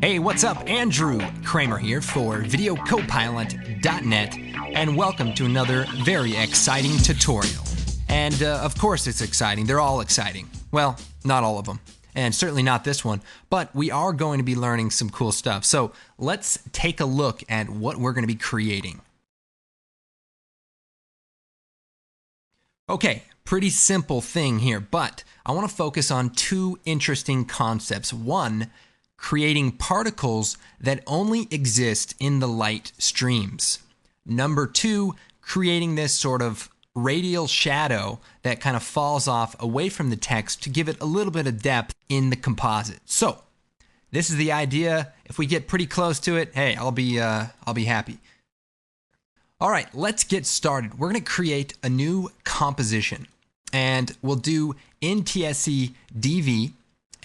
Hey, what's up? Andrew Kramer here for VideoCopilot.net, and welcome to another very exciting tutorial. And of course it's exciting. They're all exciting. Well, not all of them, and certainly not this one, but we are going to be learning some cool stuff. So let's take a look at what we're going to be creating. Okay, pretty simple thing here, but I want to focus on two interesting concepts. One, creating particles that only exist in the light streams. Number two, creating this sort of radial shadow that kind of falls off away from the text to give it a little bit of depth in the composite. So, this is the idea. If we get pretty close to it, hey, I'll be happy. All right, let's get started. We're going to create a new composition, and we'll do NTSC DV,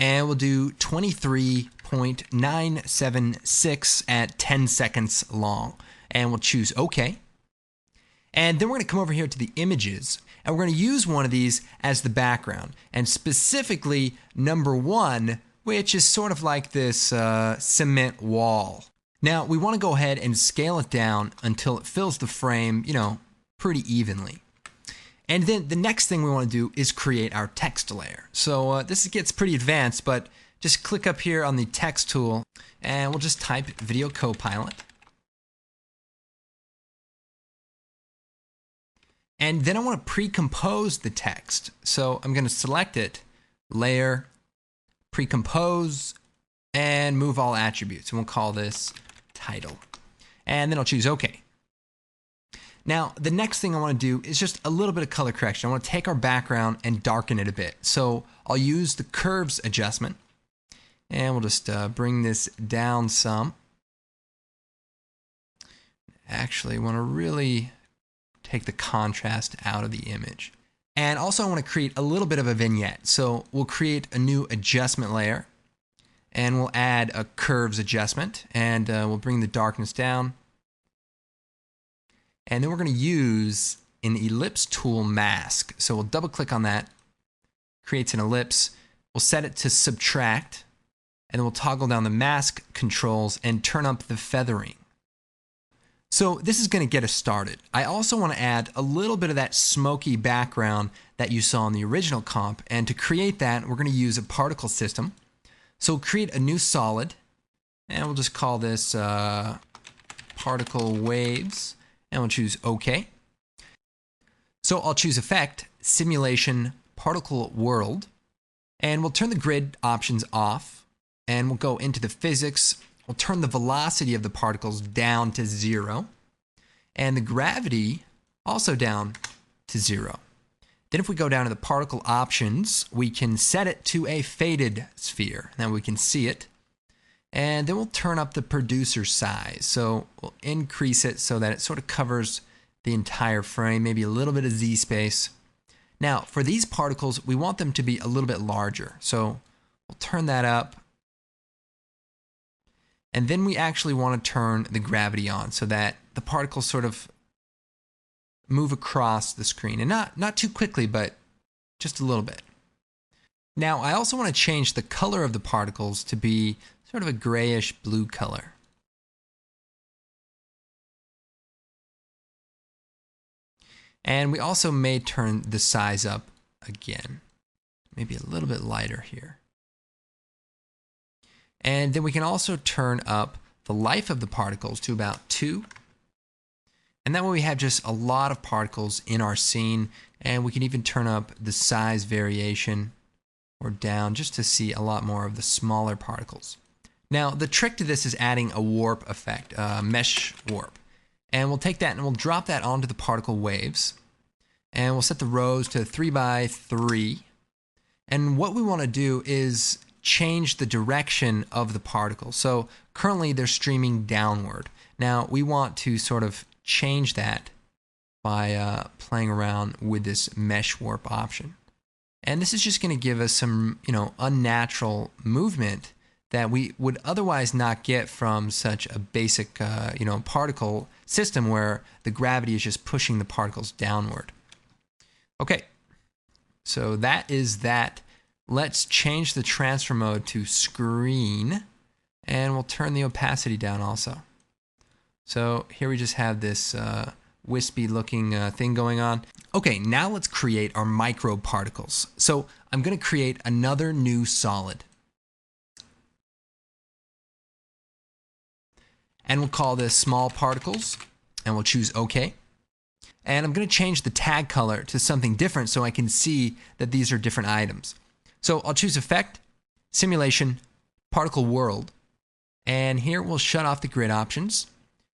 and we'll do 23.976 at 10 seconds long, and we'll choose OK. And then we're going to come over here to the images, and we're going to use one of these as the background, and specifically number one, which is sort of like this cement wall. Now, we want to go ahead and scale it down until it fills the frame, pretty evenly. And then the next thing we want to do is create our text layer. So this gets pretty advanced, but just click up here on the text tool, and we'll just type Video Copilot. And then I want to pre-compose the text. So I'm going to select it, Layer, Pre-compose, and Move All Attributes. And we'll call this Title. And then I'll choose OK. Now, the next thing I want to do is just a little bit of color correction. I want to take our background and darken it a bit. So I'll use the curves adjustment, and we'll just bring this down some. Actually, I want to really take the contrast out of the image. And also I want to create a little bit of a vignette. So we'll create a new adjustment layer, and we'll add a curves adjustment, and we'll bring the darkness down. And then we're going to use an ellipse tool mask. So we'll double click on that, creates an ellipse. We'll set it to subtract, and then we'll toggle down the mask controls and turn up the feathering. So this is going to get us started. I also want to add a little bit of that smoky background that you saw in the original comp, and to create that, we're going to use a particle system. So we'll create a new solid, and we'll just call this particle waves, and we'll choose OK. So I'll choose Effect, Simulation, Particle World, and we'll turn the grid options off, and we'll go into the physics. We'll turn the velocity of the particles down to 0, and the gravity also down to 0. Then if we go down to the particle options, we can set it to a faded sphere. Now we can see it. And then we'll turn up the producer size. So we'll increase it so that it sort of covers the entire frame, maybe a little bit of Z space. Now for these particles, we want them to be a little bit larger. So we'll turn that up. And then we actually want to turn the gravity on so that the particles sort of move across the screen, and not too quickly, but just a little bit. Now I also want to change the color of the particles to be sort of a grayish blue color. And we also may turn the size up again, maybe a little bit lighter here. And then we can also turn up the life of the particles to about 2. And that way we have just a lot of particles in our scene, and we can even turn up the size variation or down just to see a lot more of the smaller particles. Now the trick to this is adding a warp effect, mesh warp. And we'll take that and we'll drop that onto the particle waves, and we'll set the rows to 3 by 3. And what we want to do is change the direction of the particles. So currently they're streaming downward. Now we want to sort of change that by playing around with this mesh warp option. And this is just going to give us some, unnatural movement that we would otherwise not get from such a basic, particle system where the gravity is just pushing the particles downward. Okay, so that is that. Let's change the transfer mode to screen, And we'll turn the opacity down also. So here we just have this wispy looking thing going on. Okay, now let's create our microparticles. So I'm going to create another new solid. And we'll call this small particles, and we'll choose OK. And I'm going to change the tag color to something different so I can see that these are different items. So I'll choose Effect, Simulation, Particle World. And here we'll shut off the grid options.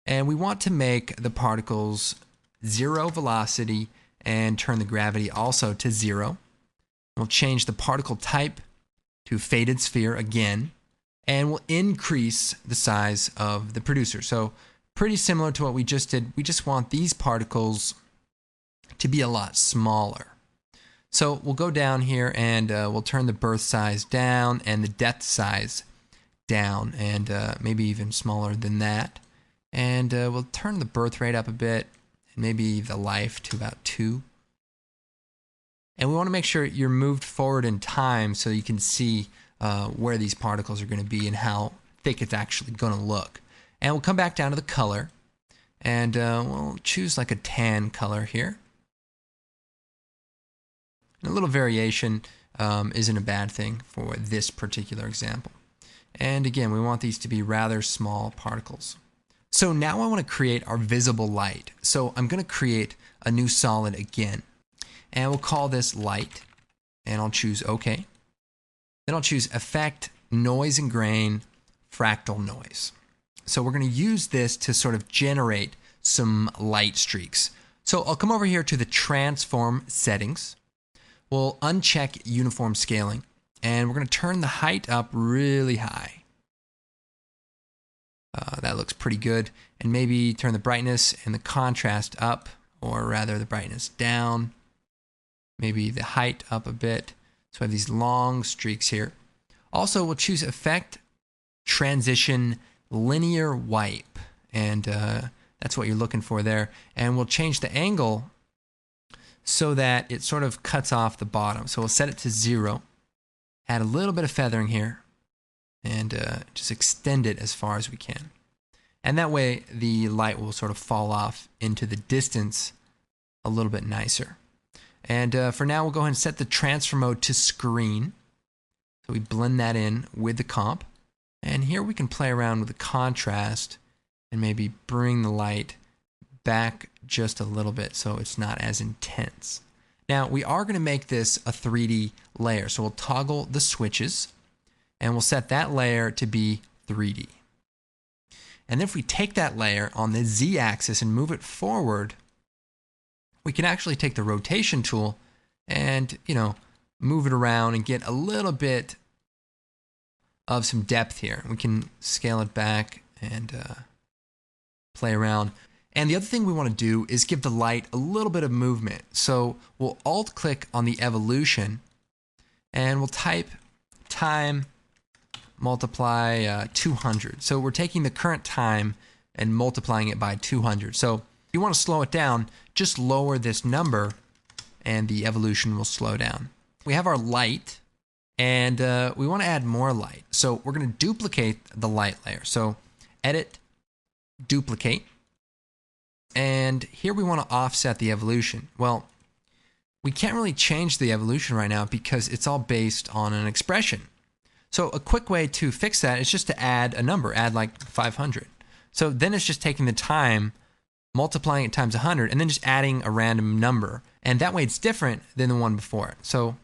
And we want to make the particles 0 velocity and turn the gravity also to 0. We'll change the particle type to faded sphere again. And we'll increase the size of the producer. So pretty similar to what we just did. We just want these particles to be a lot smaller. So we'll go down here and we'll turn the birth size down and the depth size down, and maybe even smaller than that. And we'll turn the birth rate up a bit, and maybe the life to about 2. And we want to make sure you're moved forward in time so you can see where these particles are going to be and how thick it's actually going to look. And we'll come back down to the color, and we'll choose like a tan color here. And a little variation isn't a bad thing for this particular example. And again, we want these to be rather small particles. So now I want to create our visible light. So I'm going to create a new solid again. And we'll call this light. And I'll choose OK. Then I'll choose Effect, Noise and Grain, Fractal Noise. So we're going to use this to sort of generate some light streaks. So I'll come over here to the Transform settings. We'll uncheck Uniform Scaling. And we're going to turn the height up really high. That looks pretty good. And maybe turn the brightness and the contrast up, or rather the brightness down. Maybe the height up a bit. So we have these long streaks here. Also, we'll choose Effect, Transition, Linear Wipe. And that's what you're looking for there. And we'll change the angle so that it sort of cuts off the bottom. So we'll set it to 0. Add a little bit of feathering here, and just extend it as far as we can. And that way the light will sort of fall off into the distance a little bit nicer. And for now, we'll go ahead and set the transfer mode to screen. So we blend that in with the comp. And here we can play around with the contrast and maybe bring the light back just a little bit so it's not as intense. Now, we are going to make this a 3D layer, so we'll toggle the switches, and we'll set that layer to be 3D. And then if we take that layer on the Z-axis and move it forward, we can actually take the rotation tool and, move it around and get a little bit of some depth here. We can scale it back and play around. And the other thing we want to do is give the light a little bit of movement. So we'll alt-click on the evolution, and we'll type time multiply 200. So we're taking the current time and multiplying it by 200. So if you want to slow it down, just lower this number, and the evolution will slow down. We have our light, and we want to add more light. So we're going to duplicate the light layer. So Edit, Duplicate. And here we want to offset the evolution. Well, we can't really change the evolution right now because it's all based on an expression. So a quick way to fix that is just to add a number, add like 500. So then it's just taking the time, multiplying it times 100, and then just adding a random number. And that way it's different than the one before it. So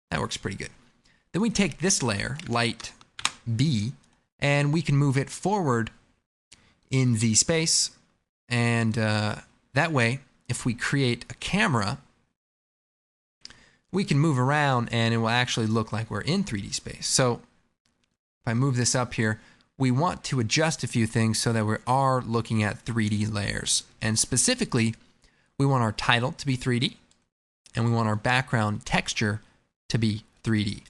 that works pretty good. Then we take this layer, light B, and we can move it forward in Z space. And that way, if we create a camera, we can move around and it will actually look like we're in 3D space. So if I move this up here, we want to adjust a few things so that we are looking at 3D layers. And specifically, we want our title to be 3D, and we want our background texture to be 3D.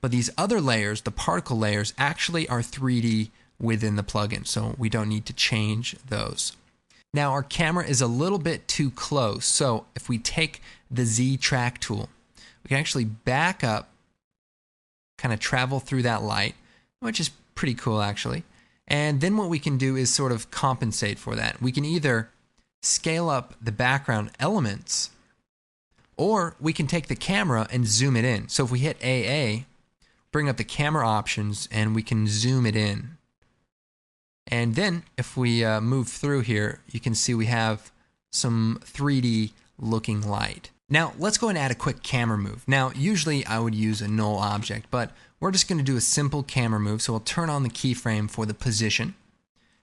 But these other layers, the particle layers, actually are 3D within the plugin, so we don't need to change those. Now our camera is a little bit too close, so if we take the Z track tool, we can actually back up, kind of travel through that light, which is Pretty cool, actually. And then what we can do is sort of compensate for that. We can either scale up the background elements, or we can take the camera and zoom it in. So if we hit AA, bring up the camera options, and we can zoom it in. And then if we move through here, you can see we have some 3D looking light. Now let's go and add a quick camera move. Now usually I would use a null object, but we're just going to do a simple camera move. So we'll turn on the keyframe for the position.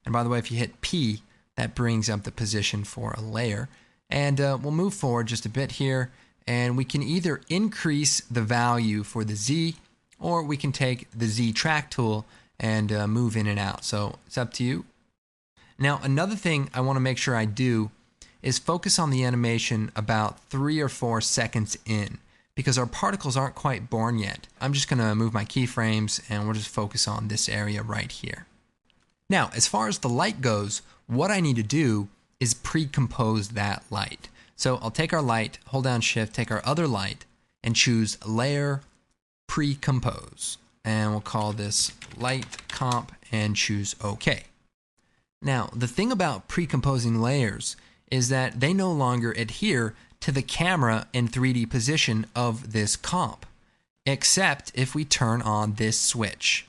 And by the way, if you hit P, that brings up the position for a layer. And we'll move forward just a bit here, and we can either increase the value for the Z, or we can take the Z track tool and move in and out. So it's up to you. Now another thing I want to make sure I do is focus on the animation about 3 or 4 seconds in, because our particles aren't quite born yet. I'm just going to move my keyframes and we'll just focus on this area right here. Now, as far as the light goes, what I need to do is pre-compose that light. So I'll take our light, hold down Shift, take our other light, and choose Layer, Pre-Compose. And we'll call this Light Comp and choose OK. Now, the thing about pre-composing layers is that they no longer adhere to the camera and 3D position of this comp, except if we turn on this switch.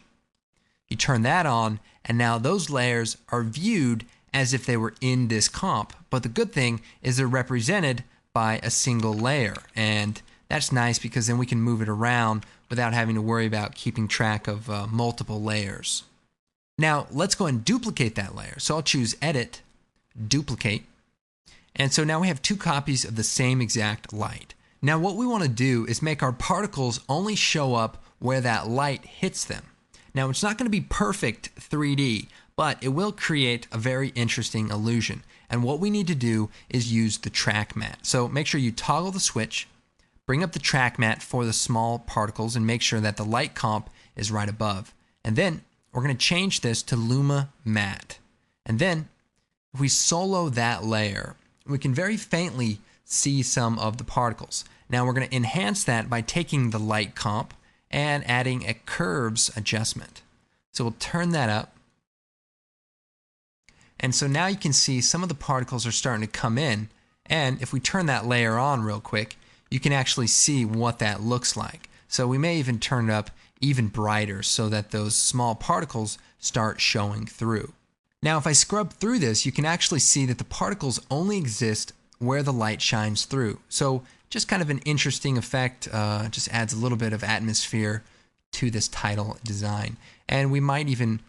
You turn that on, and now those layers are viewed as if they were in this comp. But the good thing is they're represented by a single layer, and that's nice because then we can move it around without having to worry about keeping track of multiple layers. Now let's go and duplicate that layer. So I'll choose Edit, Duplicate. And so now we have 2 copies of the same exact light. Now what we want to do is make our particles only show up where that light hits them. Now it's not going to be perfect 3D, but it will create a very interesting illusion. And what we need to do is use the track matte. So make sure you toggle the switch, bring up the track matte for the small particles, and make sure that the light comp is right above. And then we're going to change this to Luma Matte. And then if we solo that layer, we can very faintly see some of the particles. Now we're going to enhance that by taking the light comp and adding a curves adjustment. So we'll turn that up. And so now you can see some of the particles are starting to come in. And if we turn that layer on real quick, you can actually see what that looks like. So we may even turn it up even brighter so that those small particles start showing through. Now if I scrub through this, you can actually see that the particles only exist where the light shines through. So just kind of an interesting effect, just adds a little bit of atmosphere to this title design. And we might even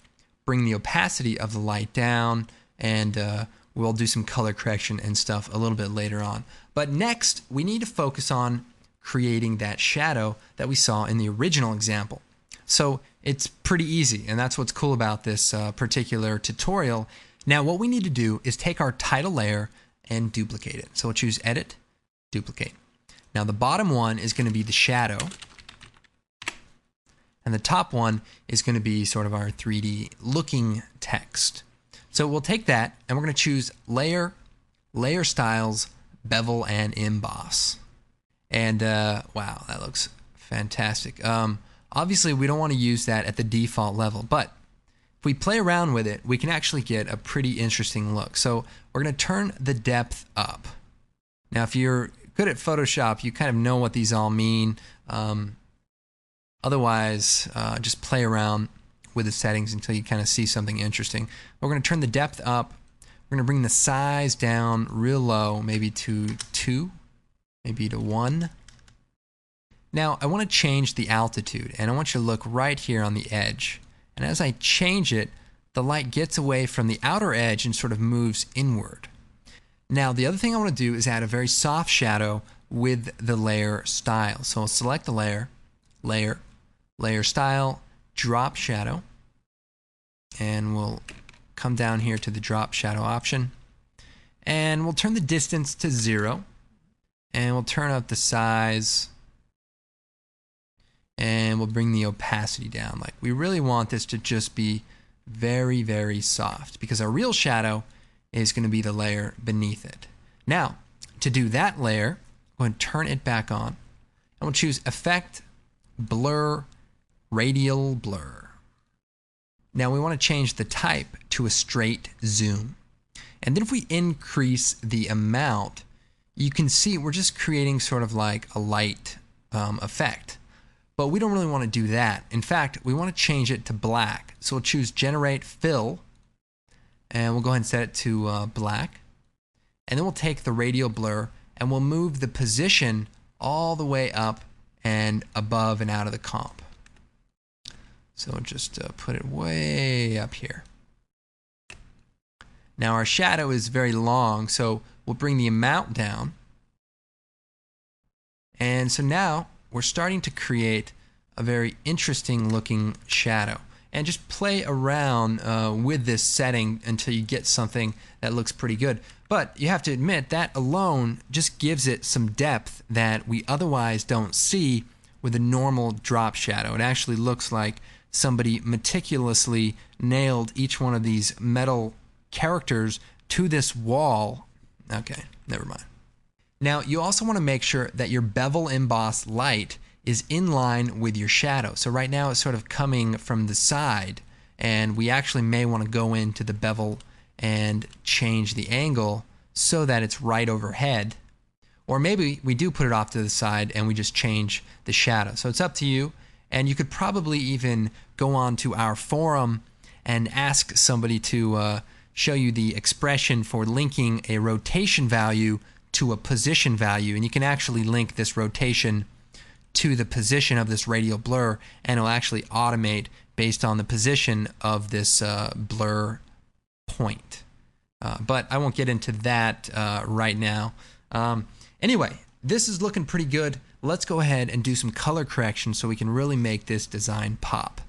bring the opacity of the light down, and we'll do some color correction and stuff a little bit later on. But next, we need to focus on creating that shadow that we saw in the original example. So it's pretty easy, and that's what's cool about this particular tutorial. Now what we need to do is take our title layer and duplicate it. So we'll choose Edit, Duplicate. Now the bottom one is going to be the shadow, and the top one is going to be sort of our 3D looking text. So we'll take that and we're going to choose Layer, Layer Styles, Bevel and Emboss. And wow, that looks fantastic. Obviously we don't want to use that at the default level, but if we play around with it, we can actually get a pretty interesting look. So we're going to turn the depth up. Now if you're good at Photoshop, you kind of know what these all mean. Otherwise, just play around with the settings until you kind of see something interesting. We're going to turn the depth up. We're going to bring the size down real low, maybe to 2, maybe to 1. Now I want to change the altitude, and I want you to look right here on the edge. And as I change it, the light gets away from the outer edge and sort of moves inward. Now the other thing I want to do is add a very soft shadow with the layer style. So I'll select the layer, Layer, Layer Style, Drop Shadow, and we'll come down here to the Drop Shadow option, and we'll turn the distance to 0, and we'll turn up the size, and we'll bring the opacity down. Like, we really want this to just be very, very soft, because our real shadow is going to be the layer beneath it. Now, to do that layer, go ahead and turn it back on, and we'll choose Effect, Blur, Radial Blur. Now we want to change the type to a straight zoom. And then if we increase the amount, you can see we're just creating sort of like a light effect. But we don't really want to do that. In fact, we want to change it to black. So we'll choose Generate Fill, and we'll go ahead and set it to black. And then we'll take the radial blur and we'll move the position all the way up and above and out of the comp. So just put it way up here. Now our shadow is very long, so we'll bring the amount down. And so now we're starting to create a very interesting looking shadow. And just play around with this setting until you get something that looks pretty good. But you have to admit that alone just gives it some depth that we otherwise don't see with a normal drop shadow. It actually looks like somebody meticulously nailed each one of these metal characters to this wall. Okay, never mind. Now you also want to make sure that your bevel emboss light is in line with your shadow. So right now it's sort of coming from the side, and we actually may want to go into the bevel and change the angle so that it's right overhead. Or maybe we do put it off to the side and we just change the shadow. So it's up to you. And you could probably even go on to our forum and ask somebody to show you the expression for linking a rotation value to a position value. And you can actually link this rotation to the position of this radial blur, and it'll actually automate based on the position of this blur point. But I won't get into that right now. Anyway, this is looking pretty good. Let's go ahead and do some color correction so we can really make this design pop.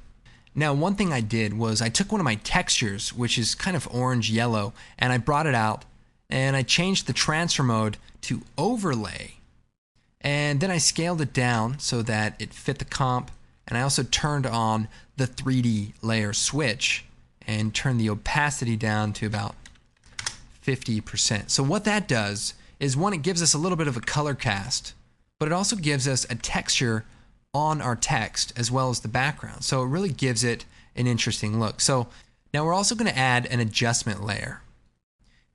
Now, one thing I did was I took one of my textures, which is kind of orange-yellow, and I brought it out, and I changed the transfer mode to overlay. And then I scaled it down so that it fit the comp, and I also turned on the 3D layer switch and turned the opacity down to about 50%. So what that does is, one, it gives us a little bit of a color cast, but it also gives us a texture on our text as well as the background. So it really gives it an interesting look. So now we're also going to add an adjustment layer,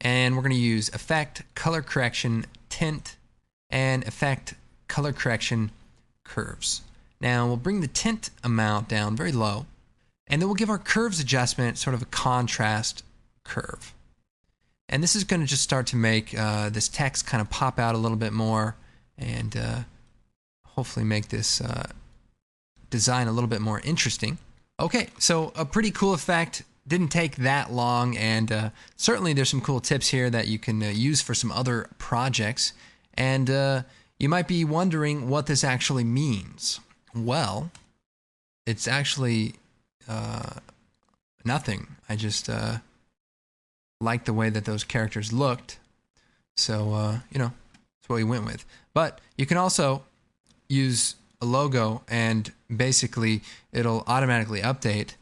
and we're going to use Effect, Color Correction, Tint, and Effect, Color Correction, Curves. Now we'll bring the tint amount down very low, and then we'll give our curves adjustment sort of a contrast curve. And this is going to just start to make this text kind of pop out a little bit more, and hopefully make this design a little bit more interesting. Okay, so a pretty cool effect. Didn't take that long, and certainly there's some cool tips here that you can use for some other projects. And you might be wondering what this actually means. Well, it's actually nothing. I just liked the way that those characters looked, so you know, that's what we went with. But you can also use a logo, and basically it'll automatically update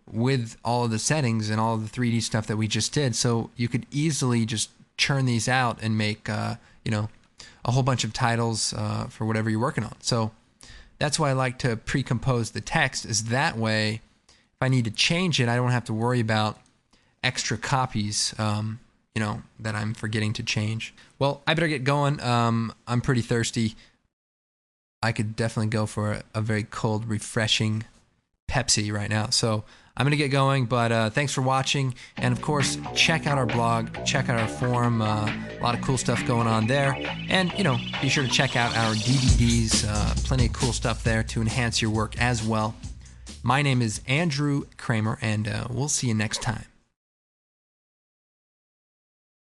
with all of the settings and all of the 3D stuff that we just did. So you could easily just churn these out and make you know, a whole bunch of titles for whatever you're working on. So that's why I like to pre-compose the text, is that way if I need to change it, I don't have to worry about extra copies you know, that I'm forgetting to change. Well, I better get going. I'm pretty thirsty. I could definitely go for a very cold, refreshing Pepsi right now. So I'm going to get going, but thanks for watching. And of course, check out our blog, check out our forum. A lot of cool stuff going on there. And, you know, be sure to check out our DVDs. Plenty of cool stuff there to enhance your work as well. My name is Andrew Kramer, and we'll see you next time.